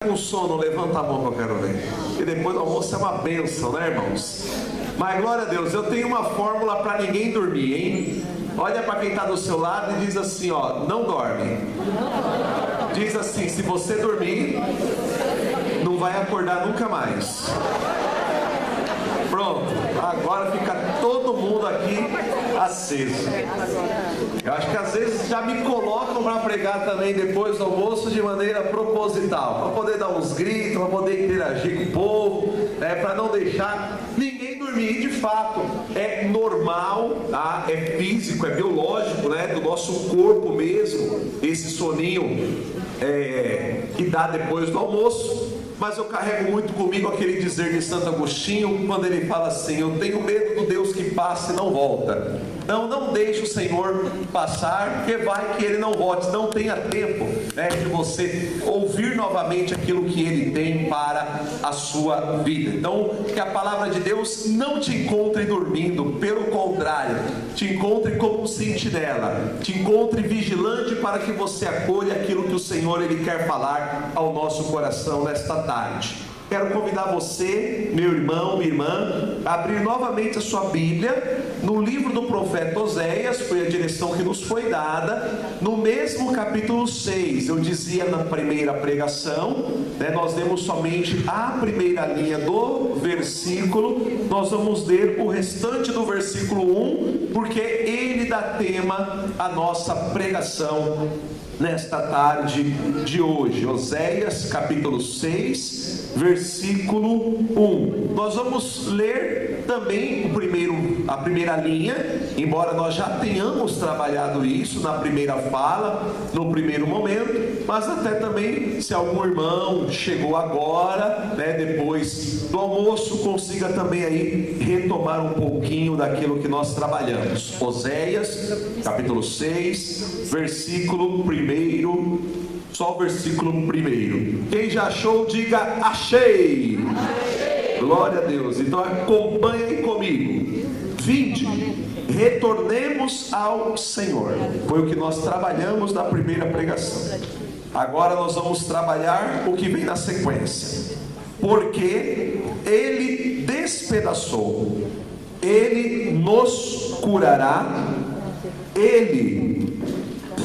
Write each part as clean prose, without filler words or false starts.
com sono, levanta a mão que eu quero ver. E depois do almoço é uma bênção, né, irmãos? Mas glória a Deus, eu tenho uma fórmula para ninguém dormir, hein? Olha para quem está do seu lado e diz assim, ó, não dorme. Diz assim, se você dormir, não vai acordar nunca mais. Pronto, agora fica todo mundo aqui aceso. Eu acho que às vezes já me colocam para pregar também depois do almoço de maneira proposital, para poder dar uns gritos, para poder interagir com o povo, para não deixar ninguém dormir. E de fato é normal, tá? É físico, é biológico, né? Do nosso corpo mesmo, esse soninho que dá depois do almoço. Mas eu carrego muito comigo aquele dizer de Santo Agostinho, quando ele fala assim: eu tenho medo do Deus que passa e não volta. Não deixe o Senhor passar, porque vai que Ele não volte. Não tenha tempo, de você ouvir novamente aquilo que Ele tem para a sua vida. Então, que a palavra de Deus não te encontre dormindo, pelo contrário, te encontre como um sentinela, te encontre vigilante para que você acolha aquilo que o Senhor Ele quer falar ao nosso coração nesta tarde. Quero convidar você, meu irmão, minha irmã, a abrir novamente a sua Bíblia no livro do profeta Oséias. Foi a direção que nos foi dada, no mesmo capítulo 6. Eu dizia na primeira pregação, nós lemos somente a primeira linha do versículo. Nós vamos ler o restante do versículo 1, porque ele dá tema à nossa pregação nesta tarde de hoje. Oséias capítulo 6, versículo 1. Nós vamos ler também a primeira linha, embora nós já tenhamos trabalhado isso na primeira fala, no primeiro momento, mas até também se algum irmão chegou agora, depois do almoço, consiga também aí retomar um pouquinho daquilo que nós trabalhamos. Oséias capítulo 6, versículo 1. Só o versículo 1. Quem já achou, diga achei. Glória a Deus. Então acompanhe aí comigo. Vinde, retornemos ao Senhor. Foi o que nós trabalhamos na primeira pregação. Agora nós vamos trabalhar o que vem na sequência. Porque Ele despedaçou, Ele nos curará, Ele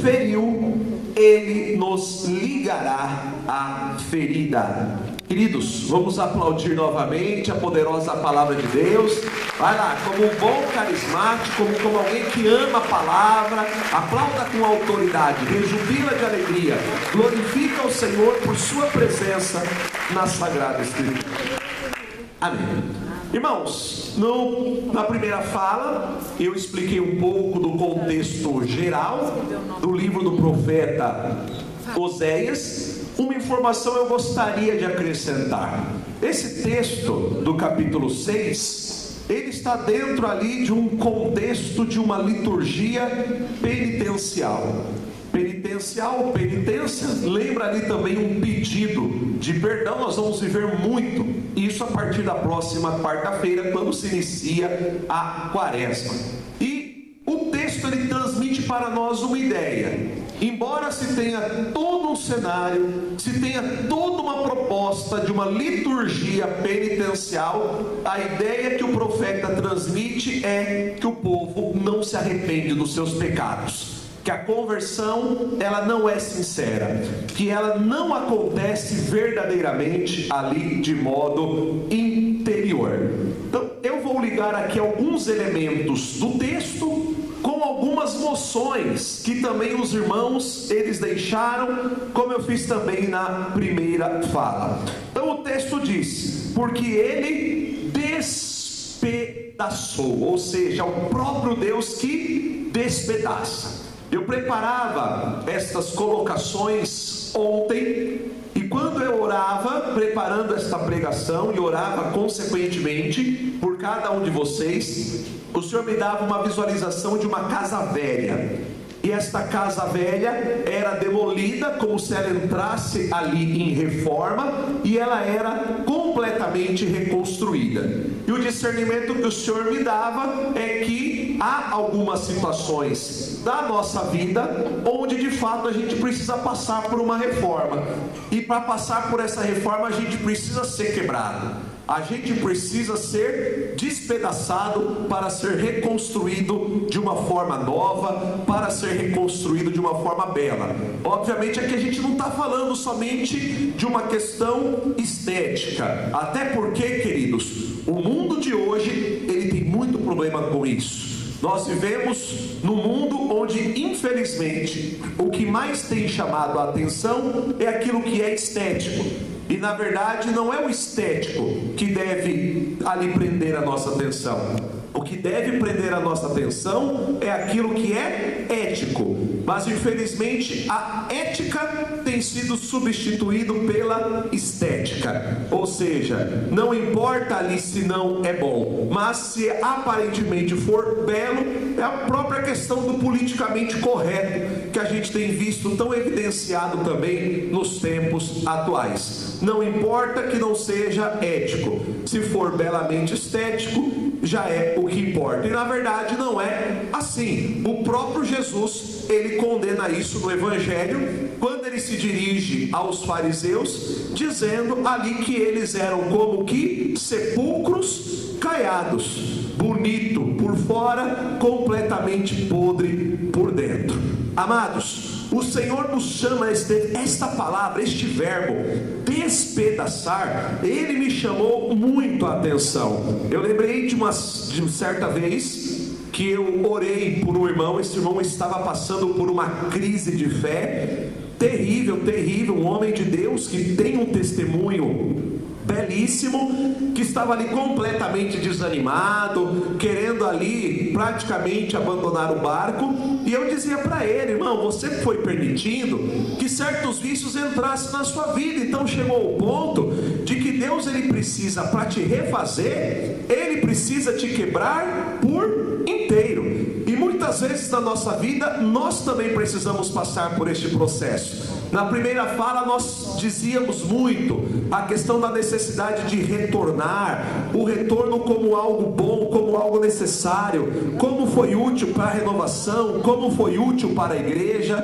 feriu, Ele nos ligará a ferida. Queridos, vamos aplaudir novamente a poderosa palavra de Deus. Vai lá, como um bom carismático, como alguém que ama a palavra, aplauda com autoridade, rejubila de alegria, glorifica o Senhor por sua presença na Sagrada Escritura. Amém. Irmãos, na primeira fala eu expliquei um pouco do contexto geral do livro do profeta Oséias. Uma informação eu gostaria de acrescentar. Esse texto do capítulo 6, ele está dentro ali de um contexto de uma liturgia penitencial. Penitência, lembra ali também um pedido de perdão. Nós vamos viver muito isso a partir da próxima quarta-feira, quando se inicia a quaresma. E o texto ele transmite para nós uma ideia. Embora se tenha todo um cenário, se tenha toda uma proposta de uma liturgia penitencial, a ideia que o profeta transmite é que o povo não se arrepende dos seus pecados, que a conversão ela não é sincera, que ela não acontece verdadeiramente ali de modo interior. Então eu vou ligar aqui alguns elementos do texto com algumas moções que também os irmãos eles deixaram, como eu fiz também na primeira fala. Então o texto diz: porque ele despedaçou, ou seja, o próprio Deus que despedaça. Eu preparava estas colocações ontem, e quando eu orava, preparando esta pregação, e orava consequentemente por cada um de vocês, o Senhor me dava uma visualização de uma casa velha. E esta casa velha era demolida, como se ela entrasse ali em reforma, e ela era completamente reconstruída. E o discernimento que o Senhor me dava é que há algumas situações da nossa vida, onde de fato a gente precisa passar por uma reforma. E para passar por essa reforma a gente precisa ser quebrado. A gente precisa ser despedaçado para ser reconstruído de uma forma nova, para ser reconstruído de uma forma bela. Obviamente aqui a gente não está falando somente de uma questão estética, até porque, queridos, o mundo de hoje, ele tem muito problema com isso. Nós vivemos num mundo onde, infelizmente, o que mais tem chamado a atenção é aquilo que é estético. E na verdade não é o estético que deve ali prender a nossa atenção. O que deve prender a nossa atenção é aquilo que é ético. Mas infelizmente a ética tem sido substituído pela estética. Ou seja, não importa ali se não é bom, mas se aparentemente for belo, é a própria questão do politicamente correto que a gente tem visto tão evidenciado também nos tempos atuais. Não importa que não seja ético, se for belamente estético, já é o que importa. E na verdade não é assim. O próprio Jesus, ele condena isso no Evangelho, quando ele se dirige aos fariseus, dizendo ali que eles eram como que sepulcros caiados, bonito por fora, completamente podre por dentro. Amados, o Senhor nos chama esta palavra, este verbo, despedaçar, ele me chamou muito a atenção. Eu lembrei de certa vez que eu orei por um irmão. Esse irmão estava passando por uma crise de fé terrível, um homem de Deus que tem um testemunho belíssimo, que estava ali completamente desanimado, querendo ali praticamente abandonar o barco. E eu dizia para ele: irmão, você foi permitindo que certos vícios entrassem na sua vida, então chegou ao ponto de que Deus, ele precisa, para te refazer, ele precisa te quebrar por inteiro. E muitas vezes na nossa vida nós também precisamos passar por este processo. Na primeira fala nós dizíamos muito a questão da necessidade de retornar, o retorno como algo bom, como algo necessário, como foi útil para a renovação, como foi útil para a igreja.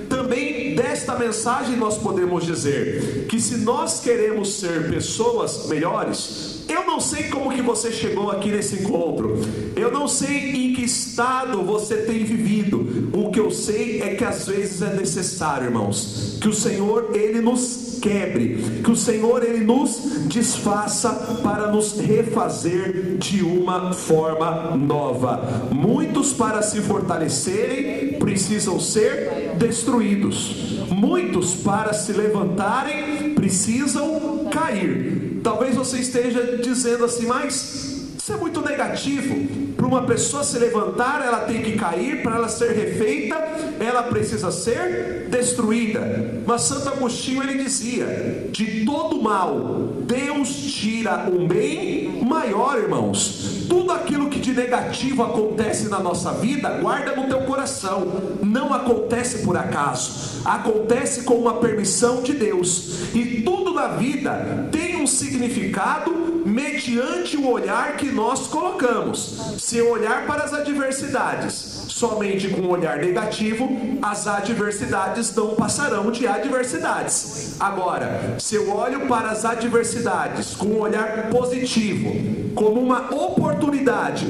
Também desta mensagem nós podemos dizer que se nós queremos ser pessoas melhores, eu não sei como que você chegou aqui nesse encontro, eu não sei em que estado você tem vivido. O que eu sei é que às vezes é necessário, irmãos, que o Senhor, ele nos quebre, que o Senhor, ele nos desfaça para nos refazer de uma forma nova. Muitos, para se fortalecerem, precisam ser destruídos. Muitos, para se levantarem, precisam cair. Talvez você esteja dizendo assim: mas isso é muito negativo. Para uma pessoa se levantar, ela tem que cair. Para ela ser refeita, ela precisa ser destruída. Mas Santo Agostinho, ele dizia: de todo mal Deus tira um bem maior, irmãos. Tudo aquilo que de negativo acontece na nossa vida, guarda no teu coração. Não acontece por acaso, acontece com uma permissão de Deus. E tudo na vida tem um significado mediante o olhar que nós colocamos. Se eu olhar para as adversidades somente com um olhar negativo, as adversidades não passarão de adversidades. Agora, se eu olho para as adversidades com um olhar positivo, como uma oportunidade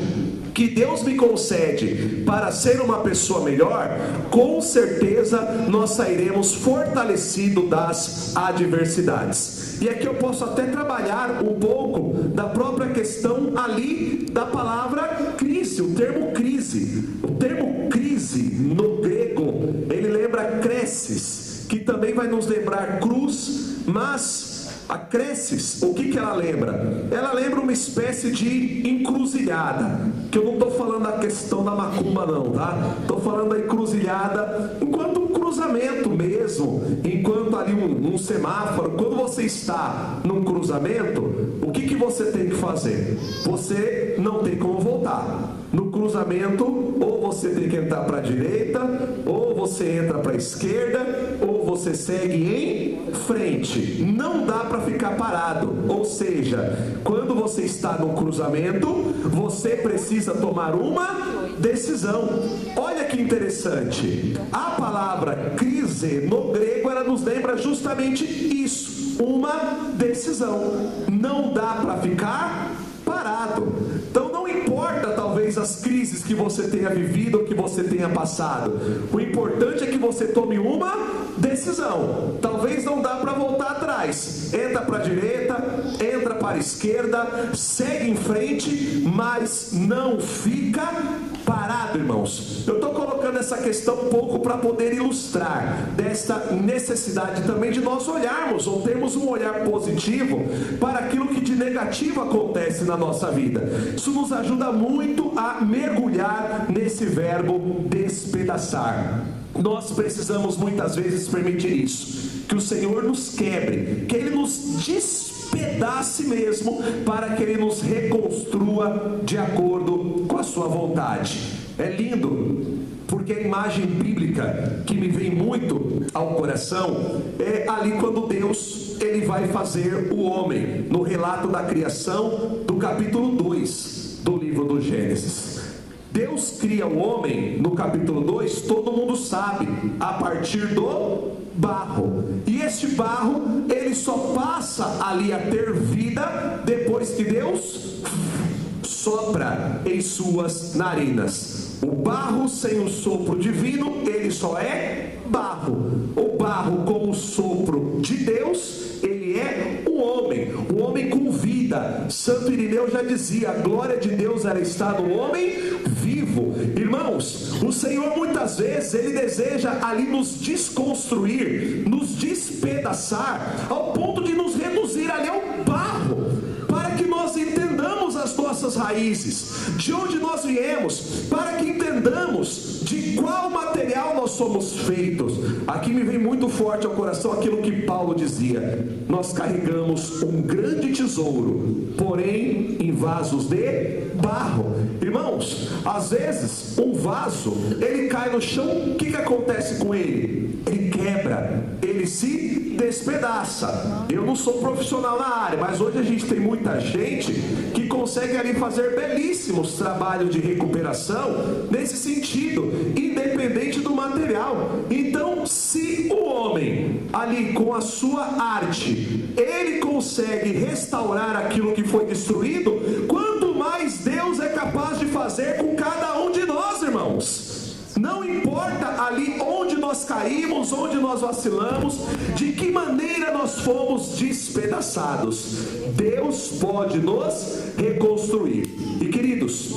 que Deus me concede para ser uma pessoa melhor, com certeza nós sairemos fortalecidos das adversidades. E aqui eu posso até trabalhar um pouco da própria questão ali da palavra crise, o termo crise. O termo crise no grego, ele lembra cresces, que também vai nos lembrar cruz, mas a cresces, o que ela lembra? Ela lembra uma espécie de encruzilhada, que eu não estou falando da questão da macumba não, tá? Estou falando da encruzilhada enquanto um cruzamento mesmo, enquanto ali um semáforo. Quando você está num cruzamento, o que você tem que fazer? Você não tem como voltar. No cruzamento, ou você tem que entrar para a direita, ou você entra para a esquerda, ou você segue em frente. Não dá para ficar parado. Ou seja, quando você está no cruzamento, você precisa tomar uma decisão. Olha que interessante, a palavra crise no grego, ela nos lembra justamente isso, uma decisão. Não dá para ficar parado. Então não importa talvez as crises que você tenha vivido ou que você tenha passado, o importante é que você tome uma decisão. Talvez não dá para voltar atrás, entra para a direita, entra para a esquerda, segue em frente, mas não fica parado, irmãos. Eu estou colocando essa questão um pouco para poder ilustrar desta necessidade também de nós olharmos, ou termos um olhar positivo para aquilo que de negativo acontece na nossa vida. Isso nos ajuda muito a mergulhar nesse verbo despedaçar. Nós precisamos muitas vezes permitir isso, que o Senhor nos quebre, que Ele nos despedace mesmo, para que Ele nos reconstrua de acordo com a sua vontade. É lindo, porque a imagem bíblica que me vem muito ao coração é ali quando Deus, Ele vai fazer o homem, no relato da criação do capítulo 2 do livro do Gênesis. Deus cria o homem, no capítulo 2, todo mundo sabe, a partir do barro. E este barro, ele só passa ali a ter vida depois que Deus sopra em suas narinas. O barro sem o sopro divino, ele só é barro. O barro com o sopro de Deus, ele é o homem com vida. Santo Irineu já dizia, a glória de Deus, ela está no homem vivo. Irmãos, o Senhor muitas vezes, Ele deseja ali nos desconstruir, nos despedaçar, ao ponto de nos reduzir ali ao barro, para que nós entendamos as nossas raízes, de onde nós viemos, para que entendamos de qual material nós somos feitos. Aqui me vem muito forte ao coração aquilo que Paulo dizia: nós carregamos um grande tesouro, porém em vasos de barro. Irmãos, às vezes um vaso, ele cai no chão, o que acontece com ele? Ele quebra, ele se despedaça. Eu não sou profissional na área, mas hoje a gente tem muita gente que consegue ali fazer belíssimos trabalhos de recuperação nesse sentido, independente do material. Então, se o homem ali com a sua arte, ele consegue restaurar aquilo que foi destruído, quanto mais Deus é capaz de fazer com cada um de nós, irmãos. Não importa ali onde nós caímos, onde nós vacilamos, de que maneira nós fomos despedaçados, Deus pode nos reconstruir. E queridos,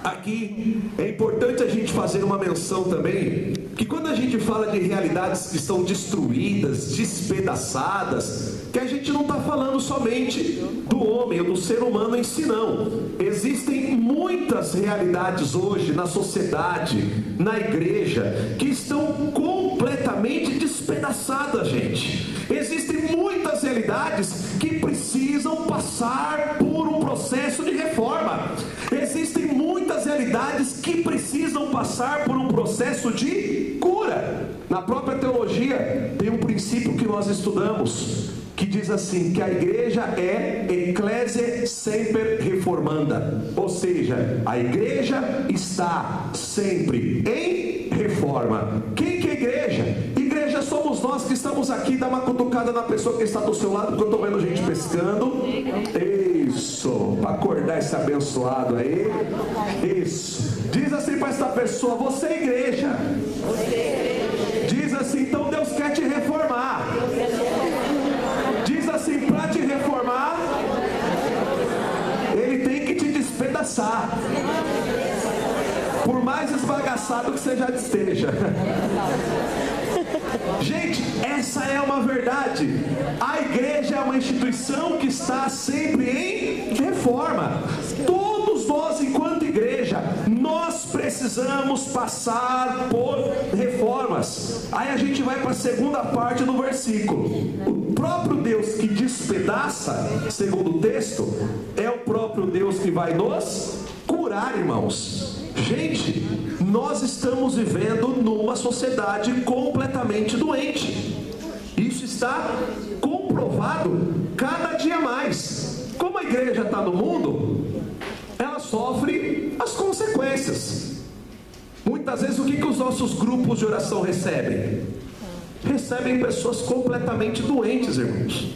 aqui é importante a gente fazer uma menção também, que quando a gente fala de realidades que estão destruídas, despedaçadas, que a gente não está falando somente do homem ou do ser humano em si, não. Existem muitas realidades hoje na sociedade, na igreja, que estão completamente despedaçadas, gente. Existem muitas realidades que precisam passar por um processo de reforma. Existem muitas realidades que precisam passar por um processo de cura. Na própria teologia tem um princípio que nós estudamos, que diz assim, que a igreja é ecclesia semper reformanda, ou seja, a igreja está sempre em reforma. Quem que é igreja? Igreja somos nós que estamos aqui. Dá uma cutucada na pessoa que está do seu lado, porque eu estou vendo gente pescando. Isso, para acordar esse abençoado aí. Isso, diz assim para essa pessoa: você é igreja. Diz assim: então Deus quer te reformar. Diz assim: para te reformar, Ele tem que te despedaçar, por mais esbagaçado que você já esteja. Gente, essa é uma verdade. A igreja é uma instituição que está sempre em reforma. Todos nós, enquanto igreja, nós precisamos passar por reformas. Aí a gente vai para a segunda parte do versículo. O próprio Deus que despedaça, segundo o texto, é o próprio Deus que vai nos curar, irmãos. Gente, nós estamos vivendo numa sociedade completamente doente. Isso está comprovado cada dia mais. Como a igreja igreja está no mundo, ela sofre as consequências. Muitas vezes o que os nossos grupos de oração recebem? Recebem pessoas completamente doentes, irmãos.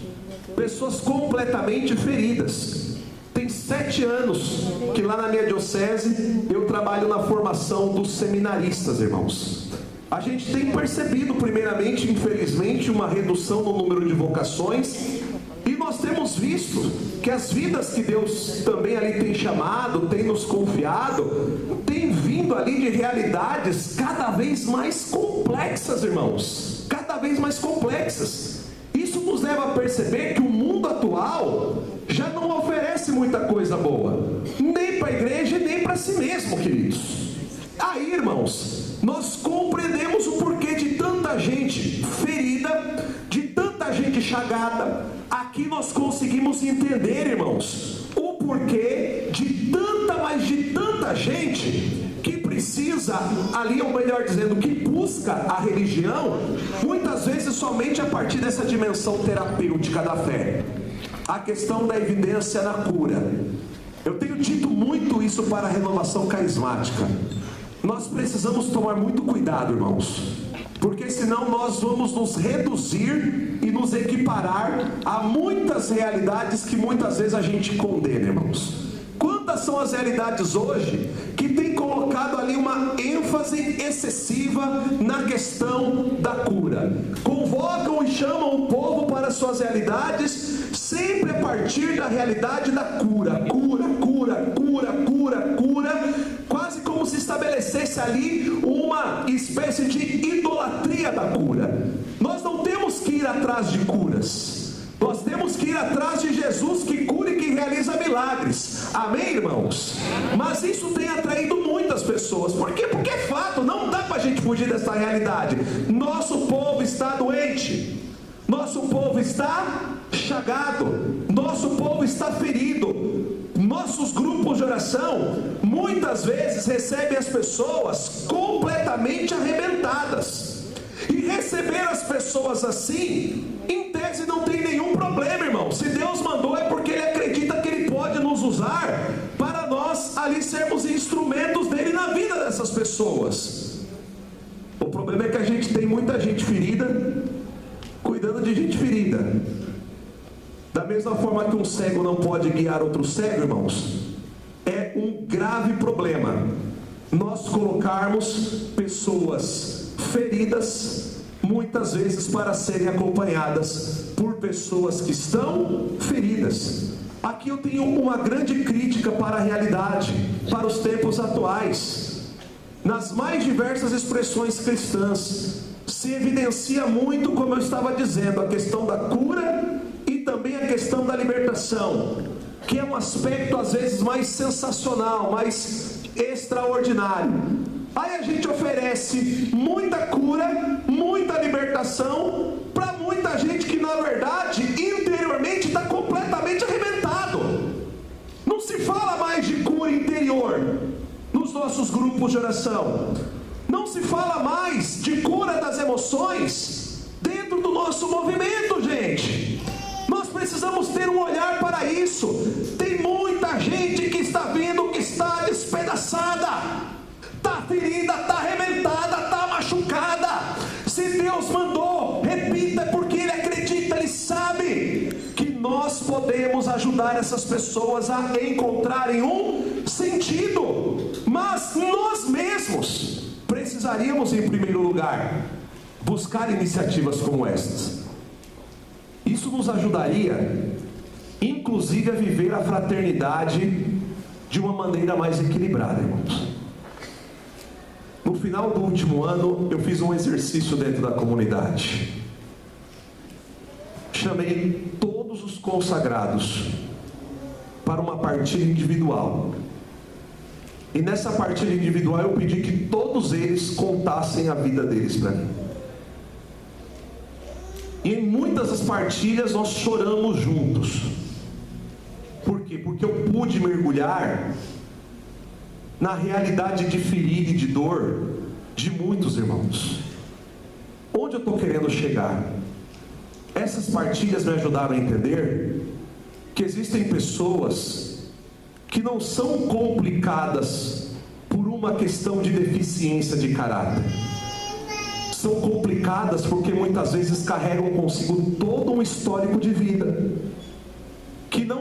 Pessoas completamente feridas. Tem 7 anos que lá na minha diocese eu trabalho na formação dos seminaristas, irmãos. A gente tem percebido, primeiramente, infelizmente, uma redução no número de vocações. E nós temos visto que as vidas que Deus também ali tem chamado, tem nos confiado, tem vindo ali de realidades cada vez mais complexas, irmãos. Cada vez mais complexas. Isso nos leva a perceber que o mundo atual já não oferece muita coisa boa, nem para a igreja e nem para si mesmo, queridos. Aí, irmãos, nós compreendemos o porquê de tanta gente ferida, de tanta gente chagada. Aqui nós conseguimos entender, irmãos, o porquê de tanta, mas de tanta gente que precisa, ali, ou melhor dizendo, que busca a religião, muitas vezes somente a partir dessa dimensão terapêutica da fé. A questão da evidência na cura. Eu tenho dito muito isso para a renovação carismática. Nós precisamos tomar muito cuidado, irmãos, porque senão nós vamos nos reduzir e nos equiparar a muitas realidades que muitas vezes a gente condena, irmãos. Quantas são as realidades hoje que tem colocado ali uma ênfase excessiva na questão da cura? Convocam e chamam o povo para suas realidades, sempre a partir da realidade da cura. Cura, cura, cura, cura, cura, quase como se estabelecesse ali uma espécie de idolatria da cura. Nós não temos que ir atrás de curas. Nós temos que ir atrás de Jesus que cura e que realiza milagres. Amém, irmãos? Mas isso tem atraído muitas pessoas. Por quê? Porque é fato, não dá para a gente fugir dessa realidade. Nosso povo está doente. Nosso povo está chagado. Nosso povo está ferido. Nossos grupos de oração muitas vezes recebem as pessoas completamente arrebentadas. E receber as pessoas assim, em tese não tem nenhum problema, irmão. Se Deus mandou é porque Ele acredita que Ele pode nos usar para nós ali sermos instrumentos dEle na vida dessas pessoas. O problema é que a gente tem muita gente ferida cuidando de gente ferida. Da mesma forma que um cego não pode guiar outro cego, irmãos, é um grave problema nós colocarmos pessoas feridas, muitas vezes para serem acompanhadas por pessoas que estão feridas. Aqui eu tenho uma grande crítica para a realidade, para os tempos atuais. Nas mais diversas expressões cristãs, se evidencia muito, como eu estava dizendo, a questão da cura e também a questão da libertação, que é um aspecto às vezes mais sensacional, mais extraordinário. Aí a gente oferece muita cura, muita libertação para muita gente que na verdade interiormente está completamente arrebentado. Não se fala mais de cura interior nos nossos grupos de oração. Não se fala mais de cura das emoções dentro do nosso movimento, gente. Nós precisamos ter um olhar para isso. Tem muita gente que está vindo que está despedaçada, está ferida, está arrebentada, está machucada. Se Deus mandou, repita, porque Ele acredita, Ele sabe que nós podemos ajudar essas pessoas a encontrarem um sentido. Mas nós mesmos precisaríamos, em primeiro lugar, buscar iniciativas como estas. Isso nos ajudaria, inclusive, a viver a fraternidade de uma maneira mais equilibrada, irmãos. No final do último ano, eu fiz um exercício dentro da comunidade. Chamei todos os consagrados para uma partilha individual. E nessa partilha individual eu pedi que todos eles contassem a vida deles para mim. E em muitas das partilhas nós choramos juntos. Por quê? Porque eu pude mergulhar na realidade de ferida e de dor de muitos irmãos. Onde eu estou querendo chegar? Essas partilhas me ajudaram a entender que existem pessoas que não são complicadas por uma questão de deficiência de caráter. São complicadas porque muitas vezes carregam consigo todo um histórico de vida que não